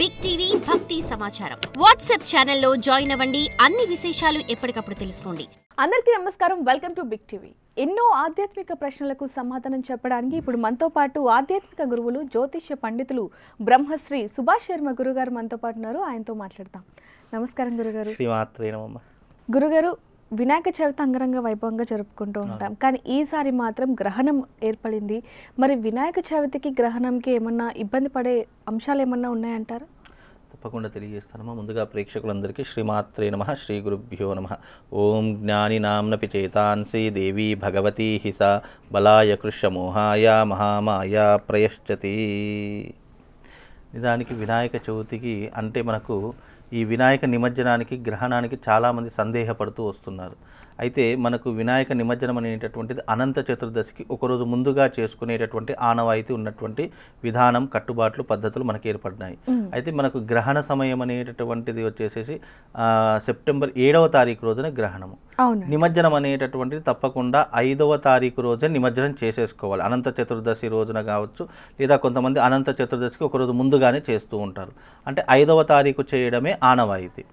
Big TV భక్తి సమాచారం WhatsApp ఛానల్లో జాయిన్ అవ్వండి. అన్ని విశేషాలు ఎప్పటికప్పుడు తెలుసుకోండి. అందరికీ నమస్కారం. Welcome to Big TV. ఎన్నో ఆధ్యాత్మిక ప్రశ్నలకు సమాధానం చెప్పడానికి ఇప్పుడు మనతో పాటు ఆధ్యాత్మిక గురువులు, జ్యోతిష్య పండితులు బ్రహ్మశ్రీ సుభాష్ శర్మ గురుగారు మనతో పాటు ఉన్నారు. ఆయనతో మాట్లాడతాం. నమస్కారం గురుగారు. గురుగారు, వినాయక చవితి అంగరంగ వైభవంగా జరుపుకుంటూ ఉంటాం, కానీ ఈసారి మాత్రం గ్రహణం ఏర్పడింది. మరి వినాయక చవితికి గ్రహణంకి ఏమన్నా ఇబ్బంది పడే అంశాలు ఏమన్నా ఉన్నాయంటారా? తప్పకుండా తెలియజేస్తానమ్మా. ముందుగా ప్రేక్షకులందరికీ శ్రీమాత్రే నమః, శ్రీ గురుభ్యో నమః. ఓం జ్ఞాని నామ్నపి చేతాంసి దేవీ భగవతీ హిస బలాయ కృష్యమోహాయ మహామాయ ప్రయశ్చతి. నిజానికి వినాయక చవితికి అంటే మనకు ఈ వినాయక నిమజ్జనానికి, గ్రహణానికి చాలామంది సందేహపడుతూ వస్తున్నారు. అయితే మనకు వినాయక నిమజ్జనం అనేటటువంటిది అనంత చతుర్దశికి ఒకరోజు ముందుగా చేసుకునేటటువంటి ఆనవాయితీ ఉన్నటువంటి విధానం, కట్టుబాట్లు, పద్ధతులు మనకి ఏర్పడినాయి. అయితే మనకు గ్రహణ సమయం అనేటటువంటిది వచ్చేసేసి సెప్టెంబర్ 7వ తారీఖు రోజున గ్రహణము. నిమజ్జనం అనేటటువంటిది తప్పకుండా 5వ తారీఖు రోజే నిమజ్జనం చేసేసుకోవాలి. అనంత చతుర్దశి రోజున కావచ్చు, లేదా కొంతమంది అనంత చతుర్దశికి ఒకరోజు ముందుగానే చేస్తూ ఉంటారు. అంటే 5వ తారీఖు చేయడమే ఆనవాయితీ.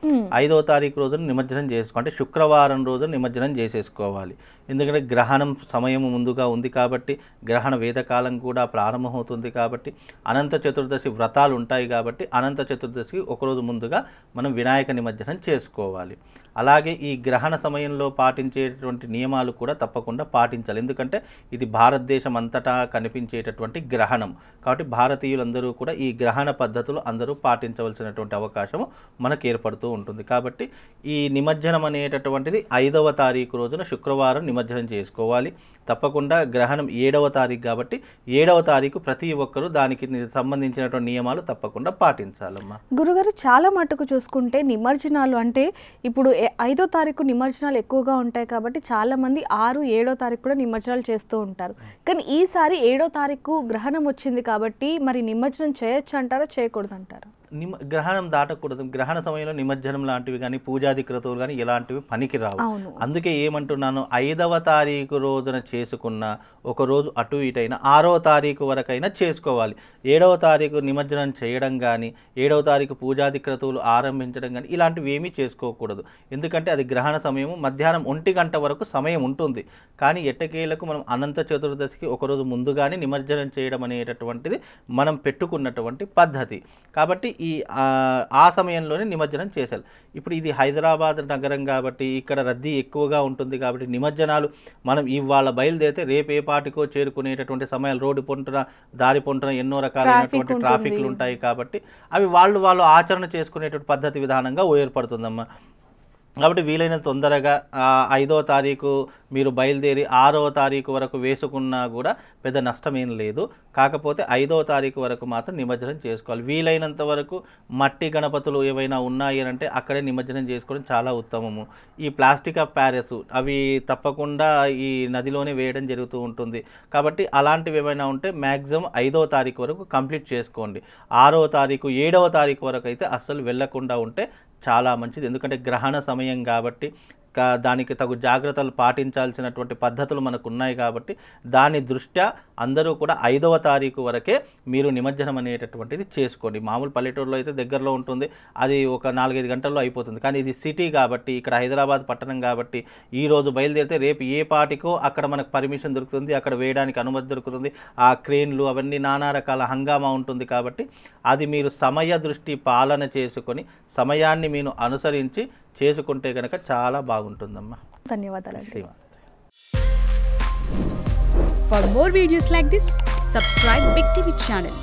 5వ తారీఖు రోజున నిమజ్జనం చేసుకోవాలి. శుక్రవారం రోజు నిమజ్జనం చేసేసుకోవాలి. ఎందుకంటే గ్రహణం సమయం ముందుగా ఉంది కాబట్టి, గ్రహణ వేదకాలం కూడా ప్రారంభమవుతుంది కాబట్టి, అనంత చతుర్దశి వ్రతాలు ఉంటాయి కాబట్టి అనంత చతుర్దశికి ఒకరోజు ముందుగా మనం వినాయక నిమజ్జనం చేసుకోవాలి. అలాగే ఈ గ్రహణ సమయంలో పాటించేటటువంటి నియమాలు కూడా తప్పకుండా పాటించాలి. ఎందుకంటే ఇది భారతదేశం అంతటా కనిపించేటటువంటి గ్రహణం కాబట్టి భారతీయులందరూ కూడా ఈ గ్రహణ పద్ధతులు అందరూ పాటించవలసినటువంటి అవకాశం మనకు ఏర్పడుతూ ఉంటుంది. కాబట్టి ఈ నిమజ్జనం అనేటటువంటిది 5వ తారీఖు రోజున శుక్రవారం నిమజ్జనం చేసుకోవాలి. తప్పకుండా గ్రహణం 7వ తారీఖు కాబట్టి 7వ తారీఖు ప్రతి ఒక్కరూ దానికి సంబంధించినటువంటి నియమాలు తప్పకుండా పాటించాలమ్మా. గురుగారు, చాలా మటుకు చూసుకుంటే నిమజ్జనాలు అంటే ఇప్పుడు 5వ తారీఖు నిమజ్జనాలు ఎక్కువగా ఉంటాయి కాబట్టి చాలా మంది 6, 7వ తారీఖు కూడా నిమజ్జనాలు చేస్తూ ఉంటారు. కానీ ఈసారి 7వ తారీఖు గ్రహణం వచ్చింది కాబట్టి మరి నిమజ్జనం చేయొచ్చు అంటారా, చేయకూడదు అంటారా? గ్రహణం దాటకూడదు. గ్రహణ సమయంలో నిమజ్జనం లాంటివి కానీ, పూజాది క్రతువులు కానీ ఇలాంటివి పనికిరావు. అందుకే ఏమంటున్నాను, 5వ తారీఖు రోజున చేసుకున్న ఒక రోజు అటు ఇటైనా 6వ తారీఖు వరకైనా చేసుకోవాలి. 7వ తారీఖు నిమజ్జనం చేయడం కానీ, 7వ తారీఖు పూజాది క్రతువులు ఆరంభించడం కానీ ఇలాంటివి ఏమీ చేసుకోకూడదు. ఎందుకంటే అది గ్రహణ సమయము. మధ్యాహ్నం 1 గంట వరకు సమయం ఉంటుంది. కానీ ఎట్టకేలకు మనం అనంత చతుర్దశికి ఒకరోజు ముందుగానే నిమజ్జనం చేయడం అనేటటువంటిది మనం పెట్టుకున్నటువంటి పద్ధతి. కాబట్టి ఆ సమయంలోనే నిమజ్జనం చేశారు. ఇప్పుడు ఇది హైదరాబాద్ నగరం కాబట్టి ఇక్కడ రద్దీ ఎక్కువగా ఉంటుంది కాబట్టి నిమజ్జనాలు మనం ఇవాళ బయలుదేరితే రేపు ఏ పాటికో చేరుకునేటటువంటి సమయాలు, రోడ్డు పొంటున దారి పొంటున ఎన్నో రకాలైనటువంటి ట్రాఫిక్లు ఉంటాయి కాబట్టి అవి వాళ్ళు ఆచరణ చేసుకునేటువంటి పద్ధతి విధానంగా ఏర్పడుతుందమ్మా. కాబట్టి వీలైనంత తొందరగా 5వ తారీఖు మీరు బయలుదేరి 6వ తారీఖు వరకు వేసుకున్నా కూడా పెద్ద నష్టమేం లేదు. కాకపోతే 5వ తారీఖు వరకు మాత్రం నిమజ్జనం చేసుకోవాలి. వీలైనంత వరకు మట్టి గణపతులు ఏవైనా ఉన్నాయి అంటే అక్కడే నిమజ్జనం చేసుకోవడం చాలా ఉత్తమము. ఈ ప్లాస్టిక్ ఆఫ్ ప్యారెస్ అవి తప్పకుండా ఈ నదిలోనే వేయడం జరుగుతూ ఉంటుంది. కాబట్టి అలాంటివి ఏమైనా ఉంటే మ్యాక్సిమం 5వ తారీఖు వరకు కంప్లీట్ చేసుకోండి. 6వ తారీఖు 7వ తారీఖు వరకు అయితే అస్సలు వెళ్లకుండా ఉంటే చాలా మంచిది. ఎందుకంటే గ్రహణ సమయం కాబట్టి దానికి తగు జాగ్రత్తలు పాటించాల్సినటువంటి పద్ధతులు మనకు ఉన్నాయి కాబట్టి దాని దృష్ట్యా అందరూ కూడా 5వ తారీఖు వరకే మీరు నిమజ్జనం అనేటటువంటిది చేసుకోండి. మామూలు పల్లెటూరులో అయితే దగ్గరలో ఉంటుంది, అది ఒక 4-5 గంటల్లో అయిపోతుంది. కానీ ఇది సిటీ కాబట్టి, ఇక్కడ హైదరాబాద్ పట్టణం కాబట్టి ఈరోజు బయలుదేరితే రేపు ఏ పాటికో అక్కడ మనకు పర్మిషన్ దొరుకుతుంది, అక్కడ వేయడానికి అనుమతి దొరుకుతుంది. ఆ క్రేన్లు అవన్నీ నానా రకాల హంగామా ఉంటుంది. కాబట్టి అది మీరు సమయ దృష్టి పాలన చేసుకొని సమయాన్ని మీరు అనుసరించి చేసుకుంటే కనుక చాలా బాగుంటుందమ్మా. ధన్యవాదాలు. For more videos like this, subscribe Big TV channel.